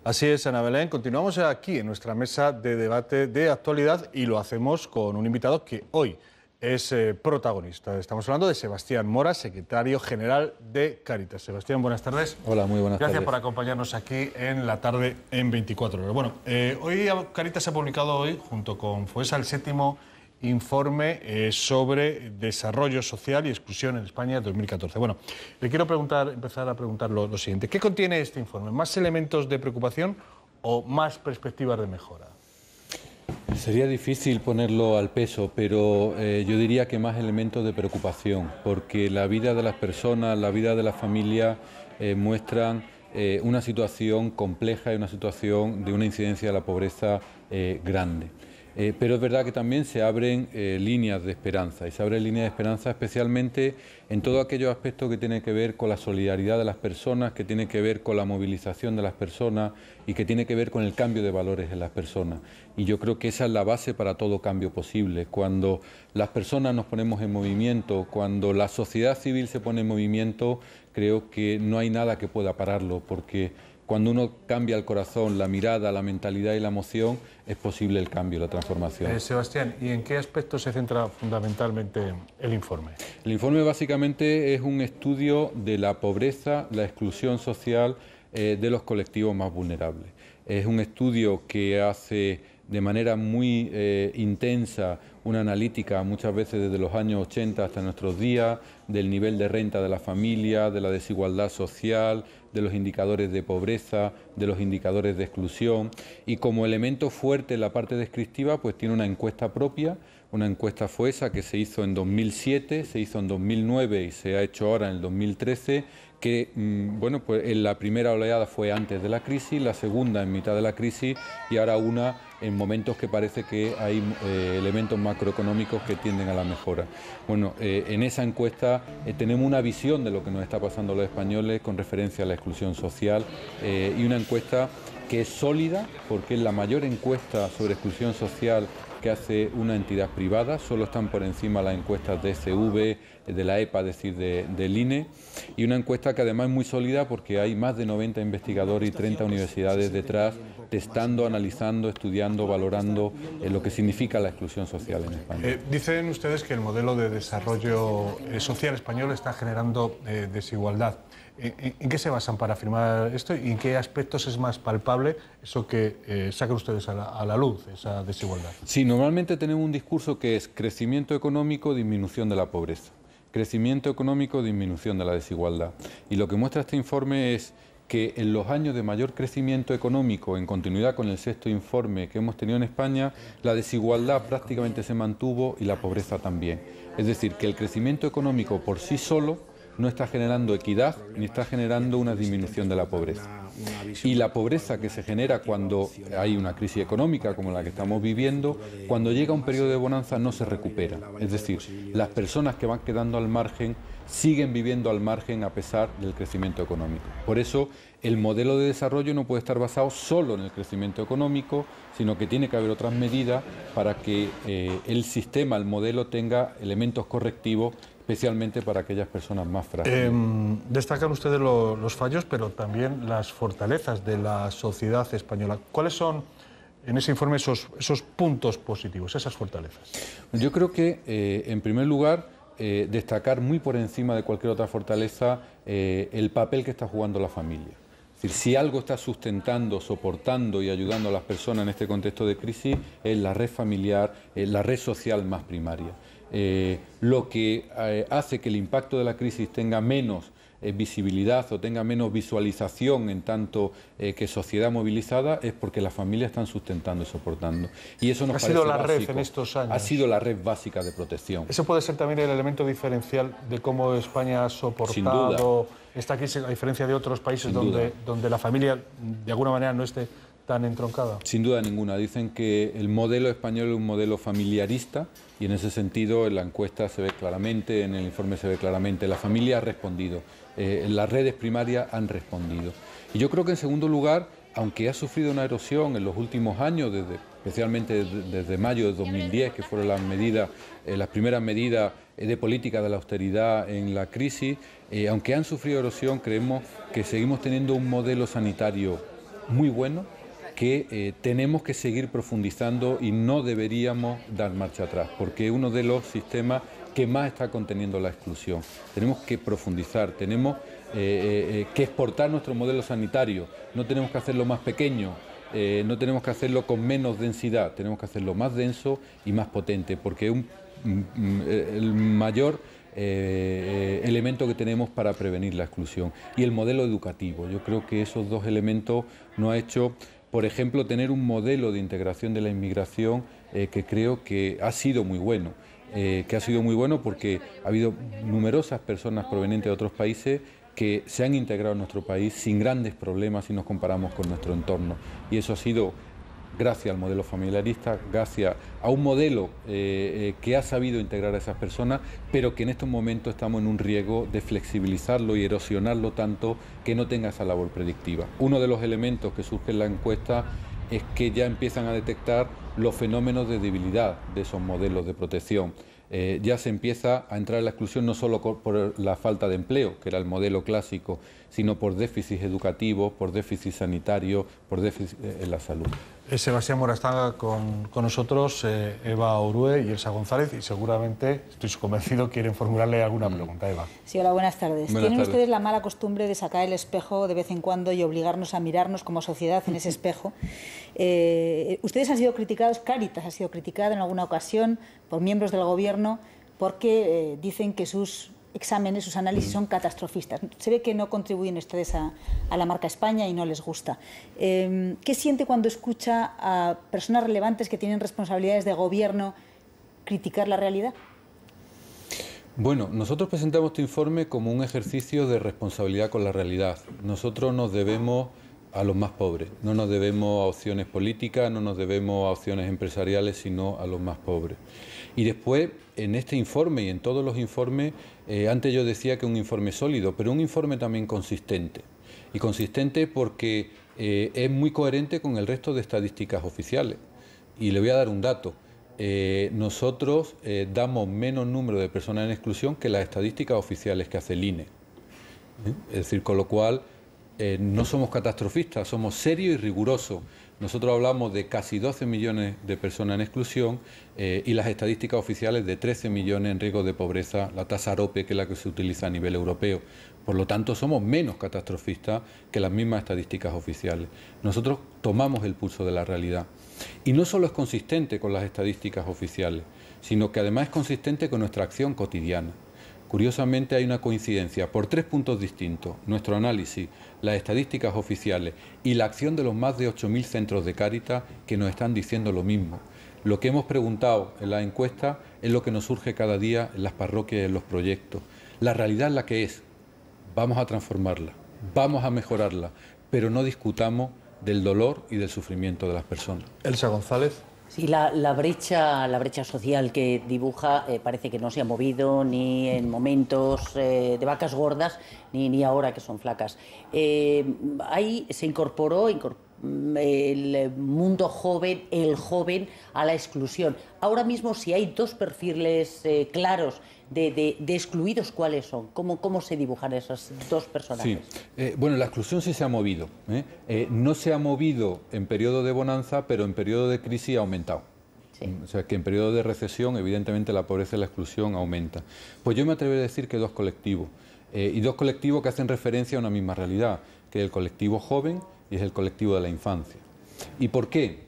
Así es, Ana Belén. Continuamos aquí en nuestra mesa de debate de actualidad y lo hacemos con un invitado que hoy es protagonista. Estamos hablando de Sebastián Mora, secretario general de Cáritas. Sebastián, buenas tardes. Hola, muy buenas tardes. Gracias por acompañarnos aquí en la tarde en 24 horas. Bueno, hoy Cáritas ha publicado hoy, junto con FOESA, el 7º informe sobre desarrollo social y exclusión en España 2014. Bueno, le quiero empezar a preguntar lo siguiente. ¿Qué contiene este informe? ¿Más elementos de preocupación o más perspectivas de mejora? Sería difícil ponerlo al peso, pero yo diría que más elementos de preocupación, porque la vida de las personas, la vida de la familia muestran una situación compleja y una situación de una incidencia de la pobreza grande. Pero es verdad que también se abren líneas de esperanza, y se abren líneas de esperanza especialmente en todos aquellos aspectos que tienen que ver con la solidaridad de las personas, que tienen que ver con la movilización de las personas y que tiene que ver con el cambio de valores en las personas. Y yo creo que esa es la base para todo cambio posible. Cuando las personas nos ponemos en movimiento, cuando la sociedad civil se pone en movimiento, creo que no hay nada que pueda pararlo, porque cuando uno cambia el corazón, la mirada, la mentalidad y la emoción, es posible el cambio, la transformación. Sebastián, ¿y en qué aspectos se centra fundamentalmente el informe? El informe básicamente es un estudio de la pobreza, la exclusión social de los colectivos más vulnerables. Es un estudio que hace de manera muy intensa una analítica muchas veces desde los años 80 hasta nuestros días, del nivel de renta de la familia, de la desigualdad social, de los indicadores de pobreza, de los indicadores de exclusión, y como elemento fuerte en la parte descriptiva pues tiene una encuesta propia, una encuesta FOESA que se hizo en 2007, se hizo en 2009 y se ha hecho ahora en el 2013, que bueno, pues en la primera oleada fue antes de la crisis, la segunda en mitad de la crisis y ahora una en momentos que parece que hay elementos macroeconómicos que tienden a la mejora. Bueno, en esa encuesta tenemos una visión de lo que nos está pasando a los españoles con referencia a la exclusión social y una encuesta que es sólida porque es la mayor encuesta sobre exclusión social que hace una entidad privada, solo están por encima las encuestas de SV, de la EPA, es decir, del INE, y una encuesta que además es muy sólida porque hay más de 90 investigadores y 30 universidades detrás, testando, analizando, estudiando, valorando lo que significa la exclusión social en España. Dicen ustedes que el modelo de desarrollo social español está generando desigualdad. ¿En qué se basan para afirmar esto y en qué aspectos es más palpable eso que sacan ustedes a la luz, esa desigualdad? Sí, normalmente tenemos un discurso que es crecimiento económico, disminución de la pobreza. Crecimiento económico, disminución de la desigualdad. Y lo que muestra este informe es que en los años de mayor crecimiento económico, en continuidad con el 6º informe que hemos tenido en España, la desigualdad prácticamente se mantuvo y la pobreza también. Es decir, que el crecimiento económico por sí solo no está generando equidad ni está generando una disminución de la pobreza. Y la pobreza que se genera cuando hay una crisis económica como la que estamos viviendo, cuando llega un periodo de bonanza no se recupera. Es decir, las personas que van quedando al margen siguen viviendo al margen a pesar del crecimiento económico. Por eso el modelo de desarrollo no puede estar basado solo en el crecimiento económico, sino que tiene que haber otras medidas para que el sistema, el modelo tenga elementos correctivos, especialmente para aquellas personas más frágiles. Destacan ustedes los fallos, pero también las fortalezas de la sociedad española. ¿Cuáles son, en ese informe, esos puntos positivos, esas fortalezas? Yo creo que, en primer lugar, destacar muy por encima de cualquier otra fortaleza el papel que está jugando la familia. Es decir, si algo está sustentando, soportando y ayudando a las personas en este contexto de crisis es la red familiar, la red social más primaria. Lo que hace que el impacto de la crisis tenga menos visibilidad o tenga menos visualización en tanto que sociedad movilizada es porque las familias están sustentando y soportando. Y eso nos parece básico. Ha sido la red en estos años. Ha sido la red básica de protección. Eso puede ser también el elemento diferencial de cómo España ha soportado esta crisis, a diferencia de otros países donde la familia de alguna manera no esté tan entroncada. Sin duda ninguna. Dicen que el modelo español es un modelo familiarista y en ese sentido en la encuesta se ve claramente, en el informe se ve claramente, la familia ha respondido, las redes primarias han respondido. Y yo creo que en segundo lugar, aunque ha sufrido una erosión en los últimos años, especialmente desde mayo de 2010, que fueron las primeras medidas de política de la austeridad en la crisis, aunque han sufrido erosión, creemos que seguimos teniendo un modelo sanitario muy bueno que tenemos que seguir profundizando y no deberíamos dar marcha atrás, porque es uno de los sistemas que más está conteniendo la exclusión. Tenemos que profundizar, tenemos que exportar nuestro modelo sanitario, no tenemos que hacerlo más pequeño, no tenemos que hacerlo con menos densidad, tenemos que hacerlo más denso y más potente, porque es el mayor elemento que tenemos para prevenir la exclusión. Y el modelo educativo, yo creo que esos dos elementos nos ha hecho, por ejemplo, tener un modelo de integración de la inmigración que creo que ha sido muy bueno. Porque ha habido numerosas personas provenientes de otros países que se han integrado en nuestro país sin grandes problemas si nos comparamos con nuestro entorno. Y eso ha sido gracias al modelo familiarista, gracias a un modelo que ha sabido integrar a esas personas, pero que en estos momentos estamos en un riesgo de flexibilizarlo y erosionarlo tanto que no tenga esa labor predictiva. Uno de los elementos que surge en la encuesta es que ya empiezan a detectar los fenómenos de debilidad de esos modelos de protección. Ya se empieza a entrar en la exclusión no solo por la falta de empleo, que era el modelo clásico, sino por déficits educativos, por déficit sanitario, por déficit en la salud. Sebastián Mora está con nosotros, Eva Orue y Elsa González, y seguramente, estoy convencido, quieren formularle alguna pregunta. Eva. Sí, hola, buenas tardes. ¿Tienen ustedes la mala costumbre de sacar el espejo de vez en cuando y obligarnos a mirarnos como sociedad en ese espejo? Ustedes han sido criticados, Cáritas ha sido criticada en alguna ocasión por miembros del Gobierno porque dicen que sus exámenes, sus análisis son catastrofistas. Se ve que no contribuyen ustedes a la marca España y no les gusta. ¿Qué siente cuando escucha a personas relevantes que tienen responsabilidades de gobierno criticar la realidad? Bueno, nosotros presentamos este informe como un ejercicio de responsabilidad con la realidad. Nosotros nos debemos a los más pobres, no nos debemos a opciones políticas, no nos debemos a opciones empresariales, sino a los más pobres. Y después, en este informe y en todos los informes, antes yo decía que un informe sólido, pero un informe también consistente. Y consistente porque es muy coherente con el resto de estadísticas oficiales. Y le voy a dar un dato. Nosotros damos menos número de personas en exclusión que las estadísticas oficiales que hace el INE. Es decir, con lo cual no somos catastrofistas, somos serios y rigurosos. Nosotros hablamos de casi 12 millones de personas en exclusión y las estadísticas oficiales de 13 millones en riesgo de pobreza, la tasa AROPE, que es la que se utiliza a nivel europeo. Por lo tanto, somos menos catastrofistas que las mismas estadísticas oficiales. Nosotros tomamos el pulso de la realidad. Y no solo es consistente con las estadísticas oficiales, sino que además es consistente con nuestra acción cotidiana. Curiosamente hay una coincidencia por 3 puntos distintos: nuestro análisis, las estadísticas oficiales y la acción de los más de 8.000 centros de Cáritas, que nos están diciendo lo mismo. Lo que hemos preguntado en la encuesta es lo que nos surge cada día en las parroquias y en los proyectos. La realidad es la que es. Vamos a transformarla, vamos a mejorarla, pero no discutamos del dolor y del sufrimiento de las personas. Elsa González. Sí, la brecha social que dibuja parece que no se ha movido ni en momentos de vacas gordas ni ahora que son flacas. Ahí se incorporó el mundo joven, el joven a la exclusión. Ahora mismo, si hay dos perfiles claros de excluidos, ¿cuáles son? ¿Cómo se dibujan esos dos personajes? Sí. Bueno, la exclusión sí se ha movido. No se ha movido en periodo de bonanza, pero en periodo de crisis ha aumentado. Sí. O sea, que en periodo de recesión, evidentemente, la pobreza y la exclusión aumenta. Pues yo me atrevo a decir que dos colectivos. Y dos colectivos que hacen referencia a una misma realidad, que es el colectivo joven y es el colectivo de la infancia. ¿Y por qué?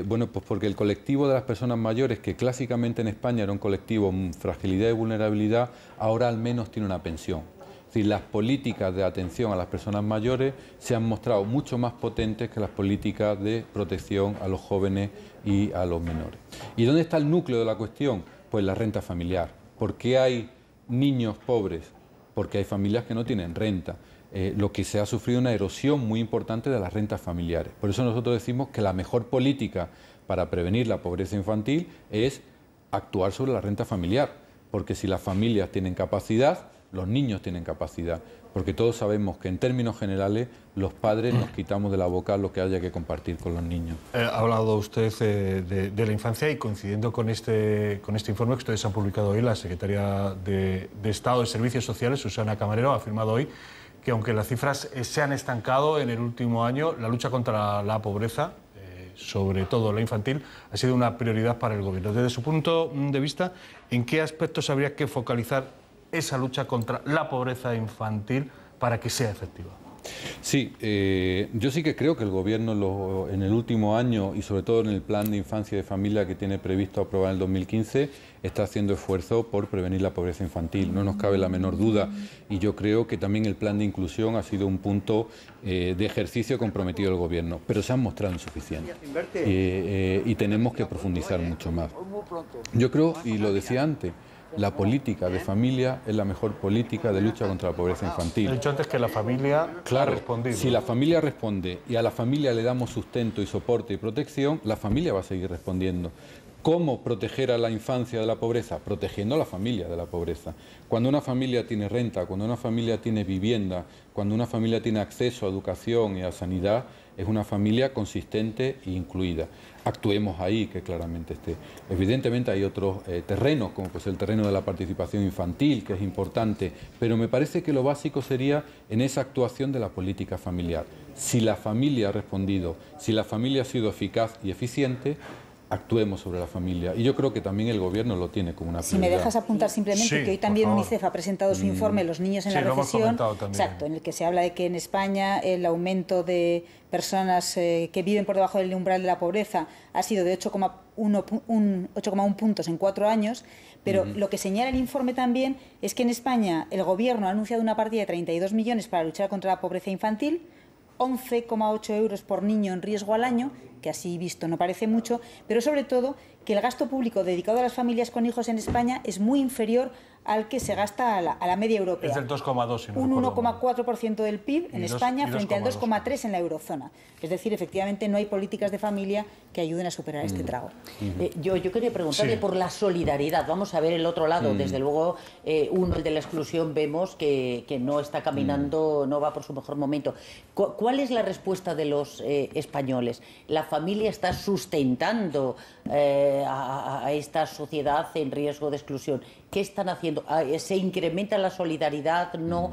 Bueno, pues porque el colectivo de las personas mayores, que clásicamente en España era un colectivo fragilidad y vulnerabilidad, ahora al menos tiene una pensión. Es decir, las políticas de atención a las personas mayores se han mostrado mucho más potentes que las políticas de protección a los jóvenes y a los menores. ¿Y dónde está el núcleo de la cuestión? Pues la renta familiar. ¿Por qué hay niños pobres? Porque hay familias que no tienen renta. Lo que se ha sufrido una erosión muy importante de las rentas familiares. Por eso nosotros decimos que la mejor política para prevenir la pobreza infantil es actuar sobre la renta familiar, porque si las familias tienen capacidad, los niños tienen capacidad, porque todos sabemos que en términos generales los padres nos quitamos de la boca lo que haya que compartir con los niños. Ha hablado usted de la infancia y coincidiendo con este informe que ustedes han publicado hoy, la secretaria de Estado de Servicios Sociales, Susana Camarero, ha afirmado hoy que aunque las cifras se han estancado en el último año, la lucha contra la pobreza, sobre todo la infantil, ha sido una prioridad para el Gobierno. Desde su punto de vista, ¿en qué aspectos habría que focalizar esa lucha contra la pobreza infantil para que sea efectiva? Sí, yo sí que creo que el Gobierno en el último año y sobre todo en el Plan de Infancia y de Familia que tiene previsto aprobar en el 2015 está haciendo esfuerzo por prevenir la pobreza infantil, no nos cabe la menor duda, y yo creo que también el Plan de Inclusión ha sido un punto de ejercicio comprometido del Gobierno, pero se han mostrado insuficientes y tenemos que profundizar mucho más. Yo creo, y lo decía antes, la política de familia es la mejor política de lucha contra la pobreza infantil. He dicho antes que la familia ha respondido. Si la familia responde y a la familia le damos sustento y soporte y protección, la familia va a seguir respondiendo. ¿Cómo proteger a la infancia de la pobreza? Protegiendo a la familia de la pobreza. Cuando una familia tiene renta, cuando una familia tiene vivienda, cuando una familia tiene acceso a educación y a sanidad, es una familia consistente e incluida. Actuemos ahí, que claramente esté. Evidentemente hay otros terrenos, como pues el terreno de la participación infantil, que es importante, pero me parece que lo básico sería en esa actuación de la política familiar. Si la familia ha respondido, si la familia ha sido eficaz y eficiente, actuemos sobre la familia. Y yo creo que también el Gobierno lo tiene como una prioridad. Si me dejas apuntar simplemente que hoy también UNICEF ha presentado su informe Los niños en la recesión, exacto, en el que se habla de que en España el aumento de personas que viven por debajo del umbral de la pobreza ha sido de 8,1 puntos en 4 años, pero lo que señala el informe también es que en España el Gobierno ha anunciado una partida de 32 millones para luchar contra la pobreza infantil, 11,8 euros por niño en riesgo al año, que así visto no parece mucho, pero sobre todo que el gasto público dedicado a las familias con hijos en España es muy inferior al que se gasta a la media europea. Es del 2,2, si no un 1,4% del PIB en España frente al 2,3% en la eurozona. Es decir, efectivamente no hay políticas de familia que ayuden a superar este trago. Yo quería preguntarle por la solidaridad. Vamos a ver el otro lado. Desde luego, el de la exclusión, vemos que no está caminando, no va por su mejor momento. ¿Cuál es la respuesta de los españoles? ¿La familia está sustentando a esta sociedad en riesgo de exclusión? ¿Qué están haciendo? ¿Se incrementa la solidaridad? ¿No?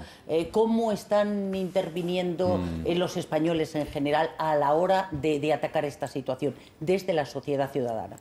¿Cómo están interviniendo los españoles en general a la hora de atacar esta situación desde la sociedad ciudadana?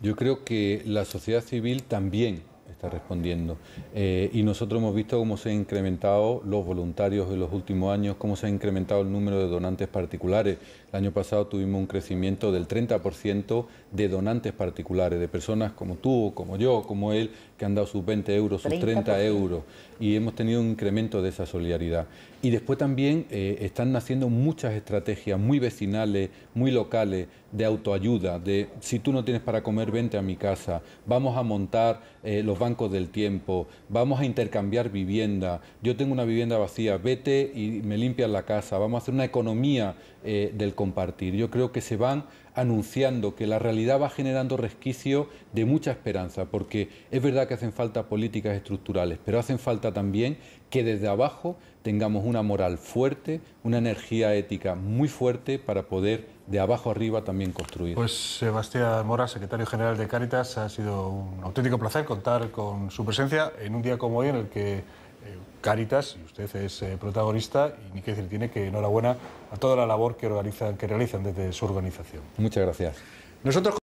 Yo creo que la sociedad civil también está respondiendo y nosotros hemos visto cómo se han incrementado los voluntarios en los últimos años, cómo se ha incrementado el número de donantes particulares. El año pasado tuvimos un crecimiento del 30% de donantes particulares, de personas como tú, como yo, como él, que han dado sus 20 euros, sus 30 euros, y hemos tenido un incremento de esa solidaridad. Y después también están naciendo muchas estrategias muy vecinales, muy locales, de autoayuda, de si tú no tienes para comer, vente a mi casa, vamos a montar los bancos del tiempo, vamos a intercambiar vivienda, yo tengo una vivienda vacía, vete y me limpias la casa, vamos a hacer una economía del compartir. Yo creo que se van anunciando, que la realidad va generando resquicio de mucha esperanza, porque es verdad que hacen falta políticas estructurales, pero hacen falta también que desde abajo tengamos una moral fuerte, una energía ética muy fuerte para poder de abajo arriba también construir. Pues Sebastián Mora, secretario general de Cáritas, ha sido un auténtico placer contar con su presencia en un día como hoy en el que Cáritas, y usted es protagonista, y ni que decir tiene que enhorabuena a toda la labor que realizan desde su organización. Muchas gracias. Nosotros